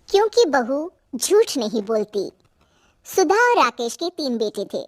क्योंकि बहू झूठ नहीं बोलती। सुधा और राकेश के 3 बेटे थे।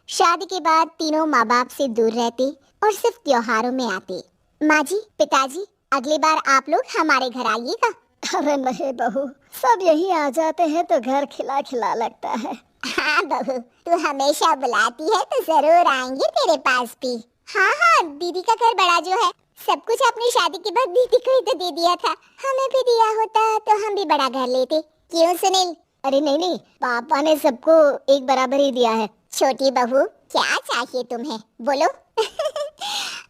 शादी के बाद तीनों माँ बाप से दूर रहते और सिर्फ त्योहारों में आते। माँ जी, पिताजी, अगली बार आप लोग हमारे घर आइएगा। अरे नहीं बहू, सब यही आ जाते हैं तो घर खिला खिला लगता है। हाँ बहू, तू हमेशा बुलाती है तो जरूर आएंगे तेरे पास भी। हाँ हाँ, दीदी का घर बड़ा जो है, सब कुछ अपनी शादी के बाद दीदी को ही तो दे दिया था। हमें भी दिया होता तो हम भी बड़ा घर लेते। क्यों सुनील? अरे नहीं, पापा ने सबको एक बराबर ही दिया है। छोटी बहू, क्या चाहिए तुम्हें, बोलो।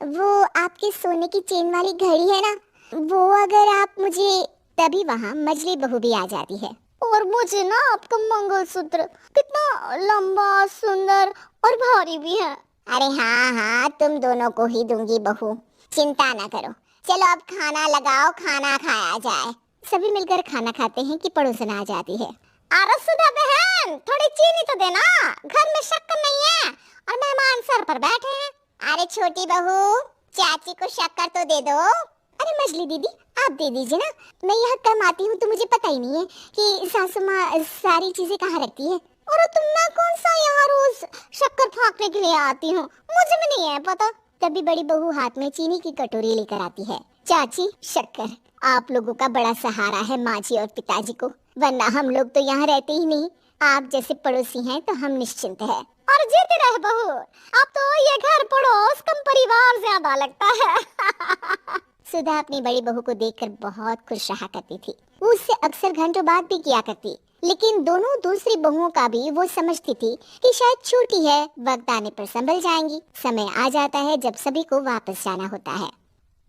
वो आपके सोने की चेन वाली घड़ी है ना, वो अगर आप मुझे, तभी वहाँ मजली बहू भी आ जाती है। और मुझे ना आपका मंगलसूत्र कितना लंबा, सुंदर और भारी भी है। अरे हाँ हाँ, तुम दोनों को ही दूंगी बहू, चिंता ना करो। चलो अब खाना लगाओ, खाना खाया जाए। सभी मिलकर खाना खाते हैं कि पड़ोसन आ जाती है। अरे सुधा बहन, थोड़ी चीनी तो देना, घर में शक्कर नहीं है और मेहमान सर पर बैठे हैं। अरे छोटी बहू, चाची को शक्कर तो दे दो। अरे मजली दीदी, आप दे दीजिए ना, मैं यहाँ कम आती हूँ तो मुझे पता ही नहीं है कि सासू माँ सारी चीजें कहाँ रखती है। और तुम ना कौन सा यहाँ रोज शक्कर फाँकने के लिए आती हूँ, मुझे भी नहीं है पता। तभी बड़ी बहू हाथ में चीनी की कटोरी लेकर आती है। चाची, शक्कर आप लोगों का बड़ा सहारा है माँ जी और पिताजी को, वरना हम लोग तो यहाँ रहते ही नहीं। आप जैसे पड़ोसी हैं तो हम निश्चिंत है। और जीते रहे बहू, अब तो ये घर पड़ोस कम परिवार ज्यादा लगता है। सुधा अपनी बड़ी बहू को देखकर बहुत खुश रहा करती थी। वो उससे अक्सर घंटों बात भी किया करती, लेकिन दोनों दूसरी बहुओं का भी वो समझती थी कि शायद छोटी है, वक्त आने पर संभल जाएंगी। समय आ जाता है जब सभी को वापस जाना होता है।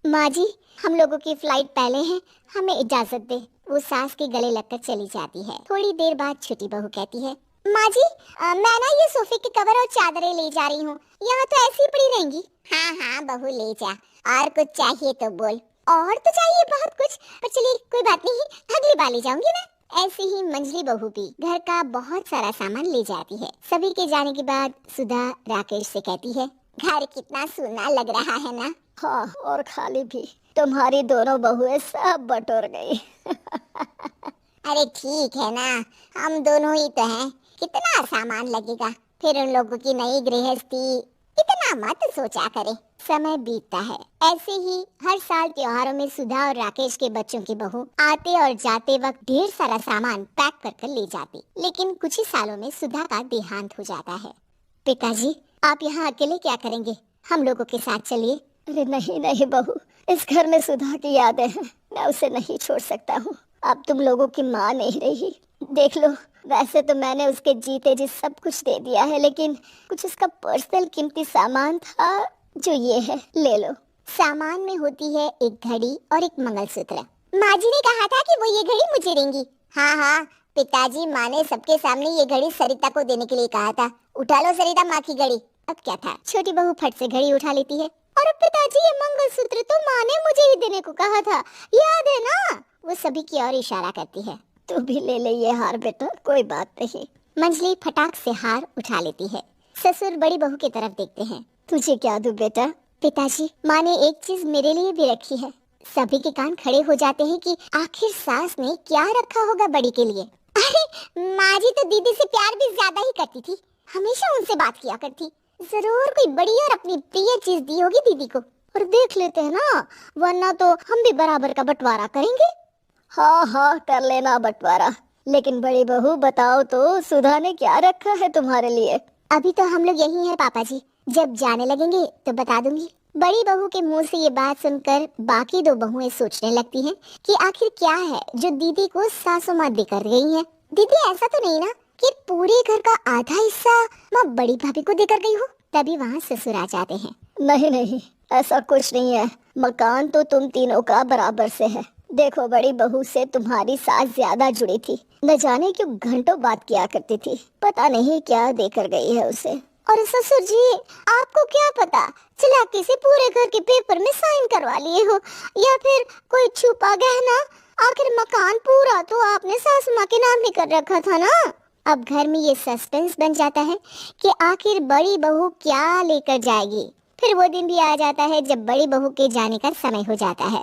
माँ जी, हम लोगों की फ्लाइट पहले है, हमें इजाजत दे। वो सास के गले लगकर चली जाती है। थोड़ी देर बाद छोटी बहू कहती है, माँ जी, मैं ना ये सोफे के कवर और चादरें ले जा रही हूँ, यहाँ तो ऐसी पड़ी रहेंगी। हाँ हाँ बहू, ले जा, और कुछ चाहिए तो बोल। और तो चाहिए बहुत कुछ, पर चलिए कोई बात नहीं, अगली बार ले जाऊंगी ना। ऐसे ही मंजली बहू भी घर का बहुत सारा सामान ले जाती है। सभी के जाने के बाद सुधा राकेश से कहती है, घर कितना सुना लग रहा है ना। हाँ, और खाली भी, तुम्हारी दोनों बहुएं सब बटोर गई। अरे ठीक है ना, हम दोनों ही तो हैं, कितना सामान लगेगा, फिर उन लोगों की नई गृहस्थी, इतना मत सोचा करे। समय बीतता है। ऐसे ही हर साल त्योहारों में सुधा और राकेश के बच्चों की बहू आते और जाते वक्त ढेर सारा सामान पैक कर कर ले जाती। लेकिन कुछ ही सालों में सुधा का देहांत हो जाता है। पिताजी, आप यहाँ अकेले क्या करेंगे, हम लोगों के साथ चलिए। अरे नहीं बहू, इस घर में सुधा की यादें हैं, मैं उसे नहीं छोड़ सकता हूँ। अब तुम लोगों की माँ नहीं रही, देख लो, वैसे तो मैंने उसके जीते जी सब कुछ दे दिया है, लेकिन कुछ उसका पर्सनल कीमती सामान था जो ये है, ले लो। सामान में होती है एक घड़ी और एक मंगलसूत्र। माँ जी ने कहा था कि वो ये घड़ी मुझे देंगी। हाँ हाँ पिताजी, माँ ने सबके सामने ये घड़ी सरिता को देने के लिए कहा था। उठा लो सरिता माँ की घड़ी। अब क्या था, छोटी बहू फट से घड़ी उठा लेती है। और पिताजी, ये मंगलसूत्र तो माँ ने मुझे ही देने को कहा था, याद है ना? वो सभी की ओर इशारा करती है। तू भी ले ले ये हार बेटा, कोई बात नहीं। मंजली फटाक से हार उठा लेती है। ससुर बड़ी बहू की तरफ देखते हैं। तुझे क्या दूं बेटा? पिताजी, माँ ने एक चीज मेरे लिए भी रखी है। सभी के कान खड़े हो जाते हैं कि आखिर सास ने क्या रखा होगा बड़ी के लिए। अरे माँ जी तो दीदी से प्यार भी ज्यादा ही करती थी, हमेशा उनसे बात किया करती। जरूर कोई बड़ी और अपनी प्रिय चीज दी होगी दीदी को। और देख लेते हैं ना, वरना तो हम भी बराबर का बंटवारा करेंगे। हाँ, कर लेना बंटवारा। लेकिन बड़ी बहू बताओ तो, सुधा ने क्या रखा है तुम्हारे लिए? अभी तो हम लोग यही हैं पापा जी, जब जाने लगेंगे तो बता दूंगी। बड़ी बहू के मुंह से ये बात सुनकर बाकी 2 बहुएं सोचने लगती हैं कि आखिर क्या है जो दीदी को सासू माँ देकर गई है। दीदी, ऐसा तो नहीं ना कि पूरे घर का आधा हिस्सा माँ बड़ी भाभी को देकर गई हो। तभी वहाँ ससुर आ जाते हैं। नहीं, ऐसा कुछ नहीं है, मकान तो तुम तीनों का बराबर से है। देखो, बड़ी बहू से तुम्हारी सास ज्यादा जुड़ी थी, न जाने क्यों घंटों बात किया करती थी, पता नहीं क्या देकर गई है उसे। और ससुर जी, आपको क्या पता, चालाकी से पूरे घर के पेपर में साइन करवा लिए हो, या फिर कोई छुपा गहना। आखिर मकान पूरा तो आपने सासू माँ के नाम ही कर रखा था ना। अब घर में ये सस्पेंस बन जाता है कि आखिर बड़ी बहू क्या लेकर जाएगी। फिर वो दिन भी आ जाता है जब बड़ी बहू के जाने का समय हो जाता है।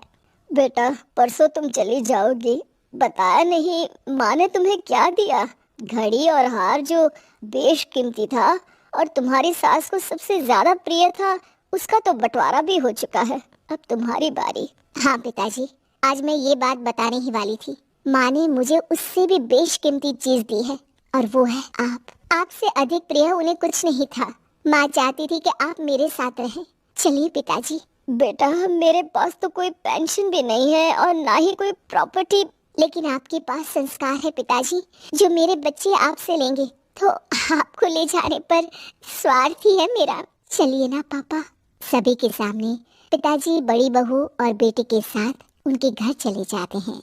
बेटा, परसों तुम चली जाओगी, बताया नहीं, माँ ने तुम्हें क्या दिया? घड़ी और हार जो बेशकीमती था और तुम्हारी सास को सबसे ज्यादा प्रिय था, उसका तो बंटवारा भी हो चुका है। अब तुम्हारी बारी। हाँ पिताजी, आज मैं ये बात बताने ही वाली थी। माँ ने मुझे उससे भी बेशकीमती चीज दी है, और वो है आप। आपसे अधिक प्रिय उन्हें कुछ नहीं था। माँ चाहती थी कि आप मेरे साथ रहें। चलिए पिताजी। बेटा, मेरे पास तो कोई पेंशन भी नहीं है और ना ही कोई प्रॉपर्टी। लेकिन आपके पास संस्कार है पिताजी, जो मेरे बच्चे आपसे लेंगे, तो आपको ले जाने पर स्वार्थ ही है मेरा। चलिए ना पापा। सभी के सामने पिताजी बड़ी बहू और बेटे के साथ उनके घर चले जाते हैं।